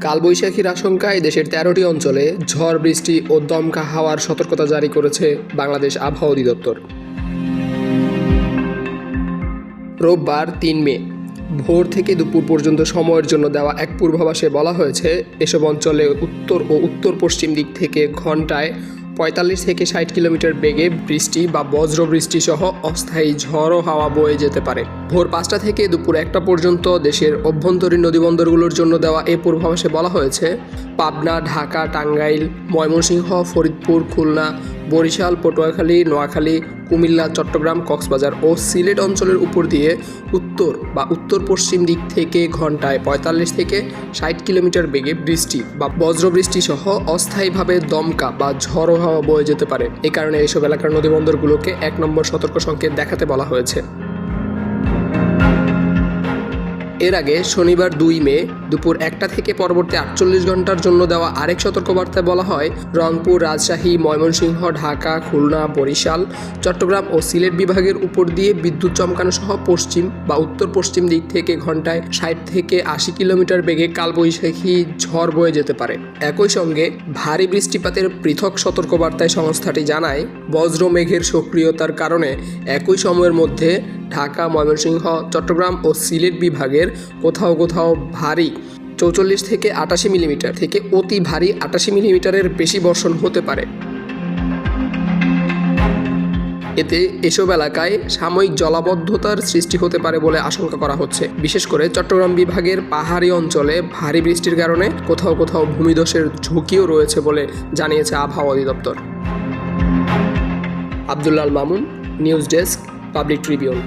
কালবৈশাখীর আশঙ্কায় দেশের ১৩টি অঞ্চলে ঝড় বৃষ্টি ও দমকা হাওয়ার সতর্কতা জারি করেছে বাংলাদেশ আবহাওয়া অধিদপ্তর। রোববার ৩ মে ভোর থেকে দুপুর পর্যন্ত সময়ের জন্য দেওয়া এক পূর্বাভাসে বলা হয়েছে, এসব অঞ্চলে উত্তর ও উত্তর পশ্চিম দিক থেকে ঘন্টায় ৪৫ থেকে ৬০ কিলোমিটার বেগে বৃষ্টি বা বজ্রবৃষ্টি সহ অস্থায়ী ঝড়ো হাওয়া বয়ে যেতে পারে। ভোর ৫টা থেকে দুপুর ১টা পর্যন্ত দেশের অভ্যন্তরীণ নদীবন্দরগুলোর জন্য দেওয়া এই পূর্বাভাসে বলা হয়েছে, পাবনা, ঢাকা, টাঙ্গাইল, ময়মনসিংহ, ফরিদপুর, খুলনা, বরিশাল, পটুয়াখালী, নোয়াখালী, কুমিল্লা, চট্টগ্রাম, কক্সবাজার ও সিলেট অঞ্চলের উপর দিয়ে উত্তর বা উত্তর পশ্চিম দিক থেকে ঘন্টায় ৪৫ থেকে ৬০ কিলোমিটার বেগে বৃষ্টি বা বজ্রবৃষ্টি সহ অস্থায়ীভাবে দমকা বা ঝড়ো হাওয়া বয়ে যেতে পারে। এ কারণে এইসব এলাকার নদীবন্দরগুলোকে ১ নম্বর সতর্ক সংকেত দেখাতে বলা হয়েছে। এর আগে শনিবার ২ মে দুপুর ১টা থেকে পরবর্তী ৪৮ ঘন্টার জন্য দেওয়া আরেক সতর্কবার্তায় বলা হয়, রংপুর, রাজশাহী, ময়মনসিংহ, ঢাকা, খুলনা, বরিশাল, চট্টগ্রাম ও সিলেট বিভাগের উপর দিয়ে বিদ্যুৎ চমকানো সহ পশ্চিম বা উত্তর পশ্চিম দিক থেকে ঘন্টায় ৬০ থেকে ৮০ কিলোমিটার বেগে কালবৈশাখী ঝড় বয়ে যেতে পারে। একই সঙ্গে ভারী বৃষ্টিপাতের পৃথক সতর্কবার্তায় সংস্থাটি জানায়, বজ্র মেঘের সক্রিয়তার কারণে একই সময়ের মধ্যে ঢাকা, ময়মনসিংহ, চট্টগ্রাম ও সিলেট বিভাগের কোথাও কোথাও ভারী ৪৪ থেকে ৮৮ মিলিমিটার থেকে অতি ভারী ৮৮ মিলিমিটারের বেশি বর্ষণ হতে পারে। এতে এসব এলাকায় সাময়িক জলাবদ্ধতার সৃষ্টি হতে পারে বলে আশঙ্কা করা হচ্ছে। বিশেষ করে চট্টগ্রাম বিভাগের পাহাড়ি অঞ্চলে ভারী বৃষ্টির কারণে কোথাও কোথাও ভূমিধসের ঝুঁকিও রয়েছে বলে জানিয়েছে আবহাওয়া অধিদপ্তর। Abdullah Al Mamun, news desk, Public Tribune.